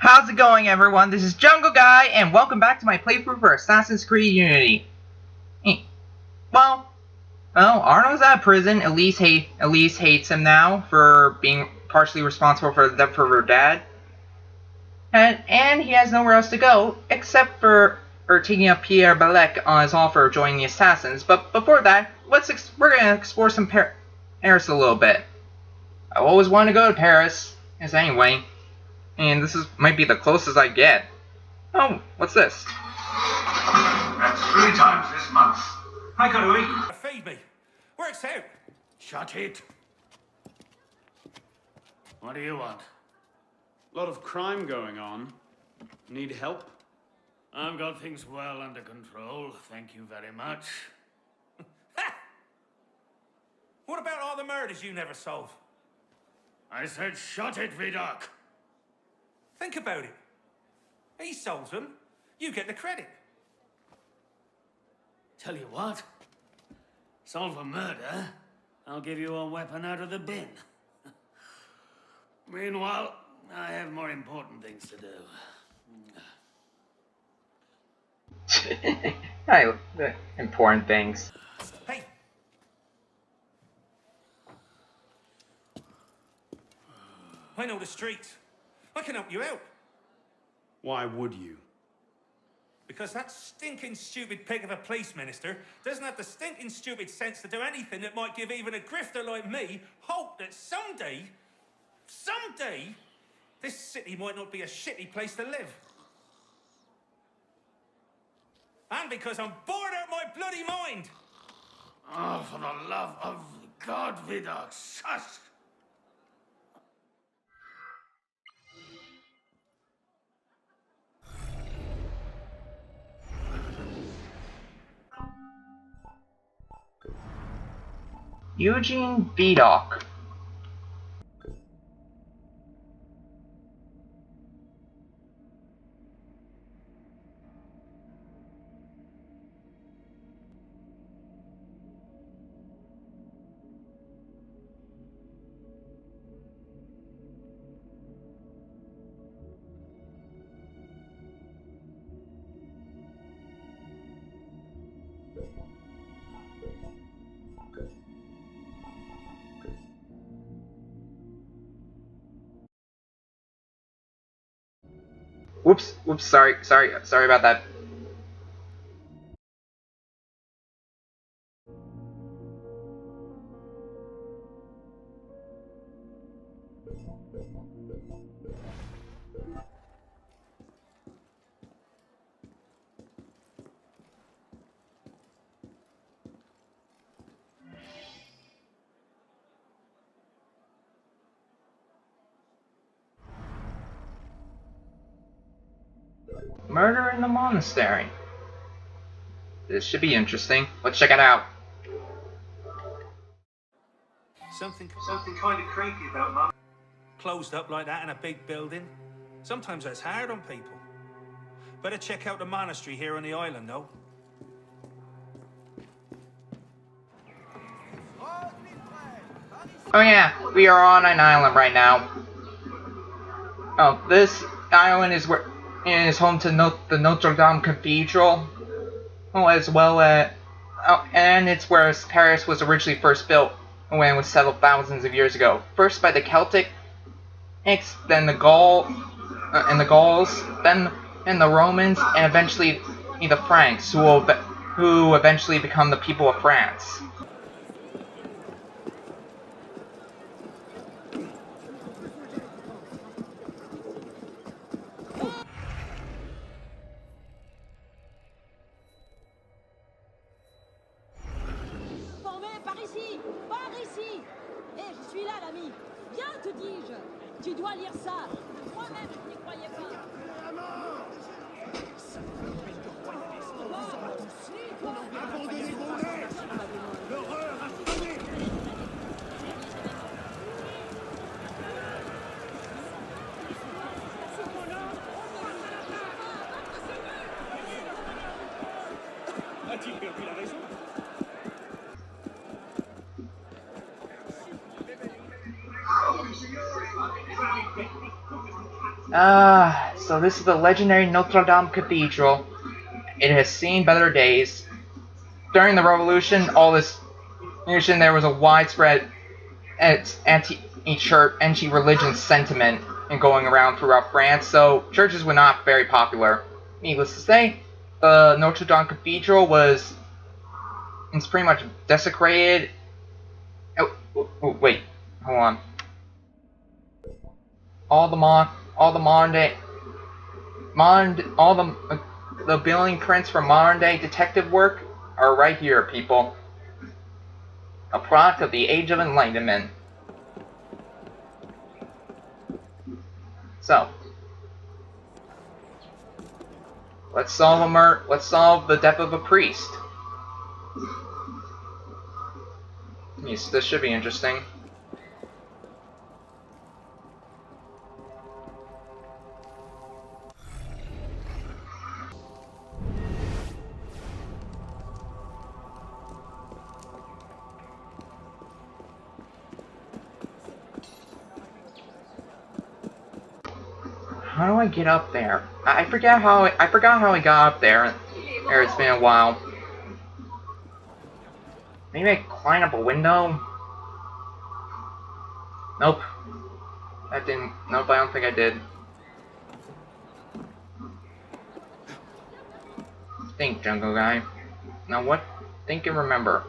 How's it going, everyone? This is Jungoguy, and welcome back to my playthrough for Assassin's Creed Unity. Well, Arnold's out of prison. Elise hates him now for being partially responsible for the death of her dad. And he has nowhere else to go, except for taking up Pierre Balek on his offer of joining the Assassins. But before that, we're going to explore some Paris a little bit. I always wanted to go to Paris, anyway. And might be the closest I get. Oh, what's this? That's 3 times this month. I got to eat. Feed me. Works out. Shut it. What do you want? A lot of crime going on. Need help? I've got things well under control. Thank you very much. What about all the murders you never solve? I said shut it, Vidocq. Think about it. He solves them. You get the credit. Tell you what. Solve a murder, I'll give you a weapon out of the bin. Meanwhile, I have more important things to do. Important things. Hey. I know the streets. I can help you out. Why would you? Because that stinking stupid pig of a police minister doesn't have the stinking stupid sense to do anything that might give even a grifter like me hope that someday, this city might not be a shitty place to live. And because I'm bored out of my bloody mind. Oh, for the love of God, Vidocq, shush! Eugene Vidocq. Whoops, sorry about that. Murder in the monastery. This should be interesting. Let's check it out. Something kind of creepy about Mum. closed up like that in a big building. Sometimes that's hard on people. Better check out the monastery here on the island, though. Oh yeah, we are on an island right now. Oh, this island is home to the Notre Dame Cathedral. Oh, as well as and it's where Paris was originally first built when it was settled thousands of years ago. First by the Celtic, then the Gauls, then the Romans, and eventually the Franks, who eventually become the people of France. Par ici. Hé, je suis là, l'ami. Viens, te dis-je. Tu dois lire ça. Moi-même, je n'y croyais pas. L'horreur a sonné. A-t-il perdu la raison? So this is the legendary Notre Dame Cathedral. It has seen better days. During the Revolution, there was a widespread anti-church, anti-religion sentiment and going around throughout France, so churches were not very popular. Needless to say, the Notre Dame Cathedral it's pretty much desecrated. Wait, hold on. All the modern day, the billing prints for modern day detective work are right here, people. A product of the Age of Enlightenment. So, let's solve the death of a priest. Yes, this should be interesting. How do I get up there? I forgot how I got up there. It's been a while. Maybe I climb up a window? Nope. Nope, I don't think I did. Think, Jungoguy. Now what? Think and remember.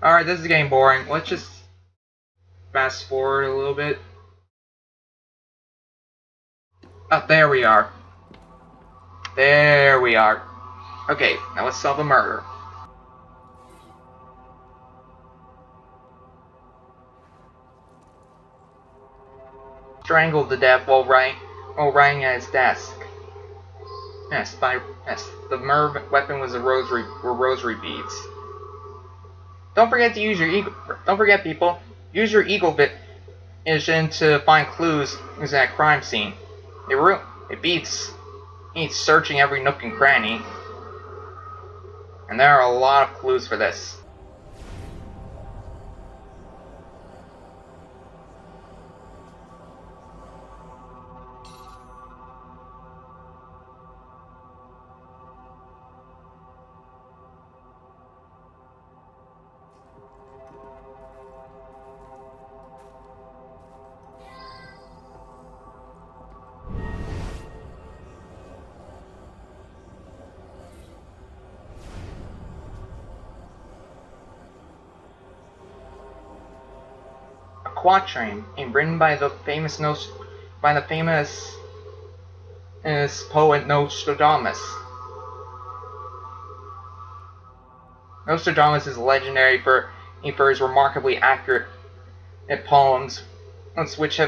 Alright, this is getting boring. Let's just fast forward a little bit. Oh, there we are. There we are. Okay, now let's solve the murder. Strangled to death while writing at his desk. Yes, the murder weapon was were rosary beads. Don't forget to use your eagle. Don't forget, people. Use your eagle vision to find clues in that crime scene. It beats searching every nook and cranny. And there are a lot of clues for this. A quatrain, written by the famous poet Nostradamus. Nostradamus is legendary for his remarkably accurate poems, which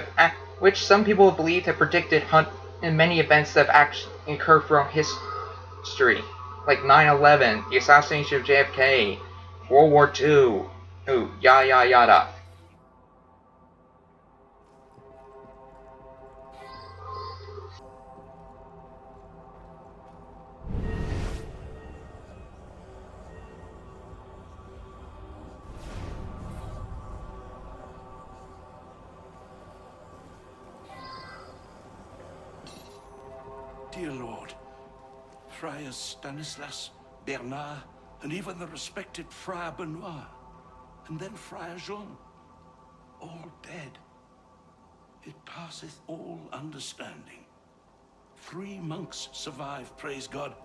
some people believe have predicted in many events that have actually occurred from history, like 9/11, the assassination of JFK, World War II, yada yada. Dear Lord, Friars Stanislas, Bernard, and even the respected Friar Benoit, and then Friar Jean, all dead. It passeth all understanding. 3 monks survive, praise God,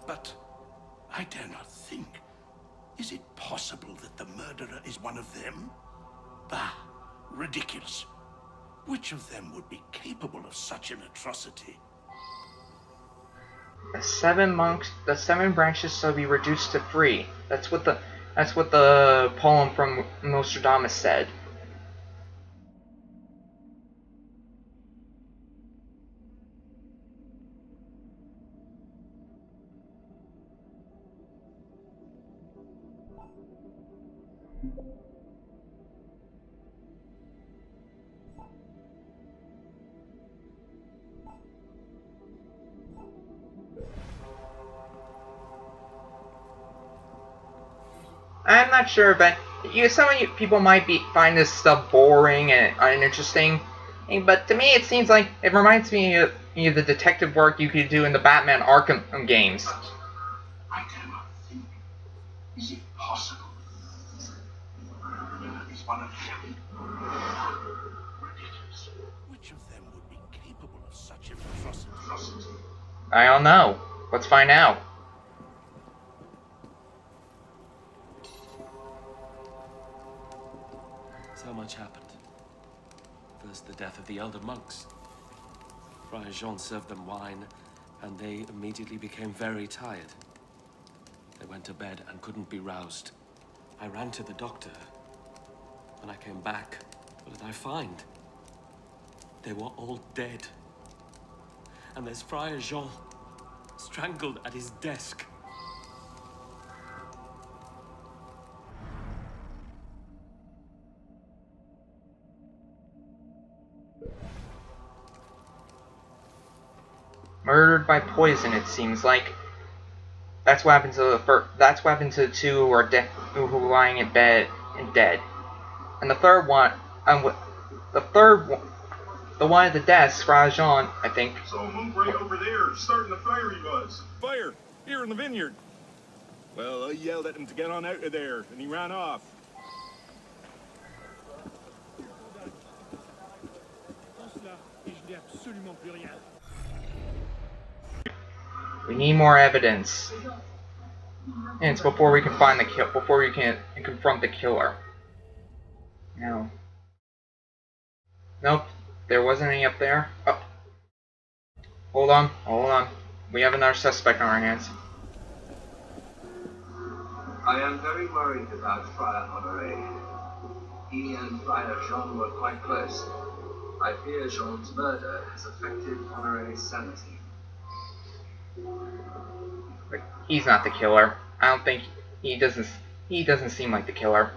but I dare not think. Is it possible that the murderer is one of them? Bah, ridiculous. Which of them would be capable of such an atrocity? The 7 branches shall be reduced to 3. That's what the poem from Nostradamus said. I'm not sure, but some of you people might find this stuff boring and uninteresting. But to me, it seems like it reminds me of the detective work you could do in the Batman Arkham games. I cannot think. Is it possible? Is one of them ridiculous? Which of them would be capable of such an atrocity? I don't know. Let's find out. So much happened. First, the death of the elder monks. Friar Jean served them wine, and they immediately became very tired. They went to bed and couldn't be roused. I ran to the doctor. When I came back, what did I find? They were all dead. And there's Friar Jean, strangled at his desk. Murdered by poison, it seems like. That's what happened to the two who are who were lying in bed and dead. And the third one, the one at the desk, Friar Jean, I think. So move right over there, starting the fire he was. Fire! Here in the vineyard. Well, I yelled at him to get on out of there, and he ran off. We need more evidence. And it's before we can find the before we can confront the killer. No. Nope. There wasn't any up there. Oh. Hold on. We have another suspect on our hands. I am very worried about Friar Honoré. He and Friar Jean were quite close. I fear Jean's murder has affected Honoré's sanity. But he's not the killer. I don't think he doesn't seem like the killer.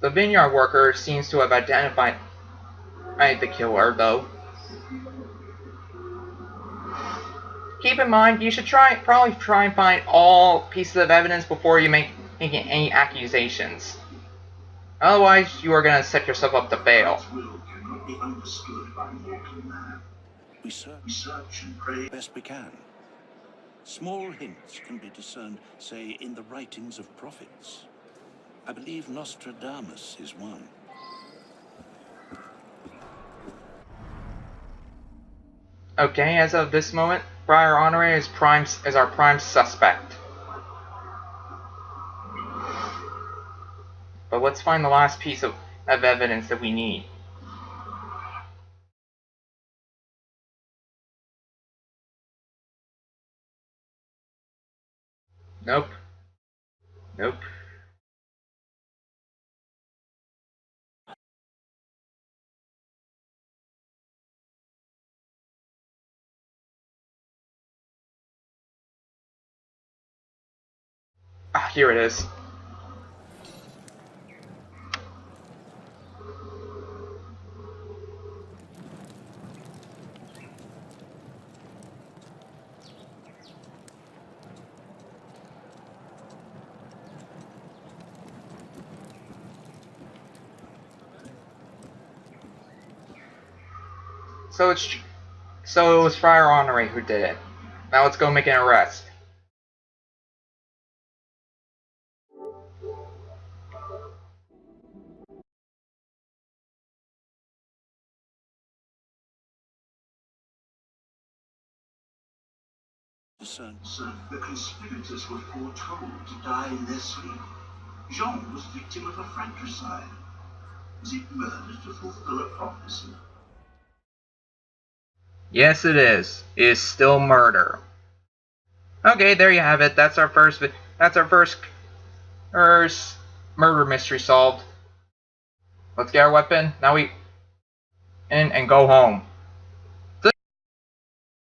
The vineyard worker seems to have identified the killer, though. Keep in mind, you should probably try and find all pieces of evidence before you make any accusations. Otherwise, you are going to set yourself up to fail. God's will cannot be understood by mortal man. We search and pray best we can. Small hints can be discerned, say, in the writings of prophets. I believe Nostradamus is one. Okay, as of this moment, Friar Honoré is our prime suspect. But let's find the last piece of evidence that we need. Nope. Ah, here it is. So it was Friar Honoré who did it. Now let's go make an arrest. Sir, the conspirators were foretold to die in their sleep. Jean was victim of a fratricide. Was it murder to fulfill a prophecy? Yes, it is. It is still murder. Okay, there you have it. That's our first murder mystery solved. Let's get our weapon. Now we and go home.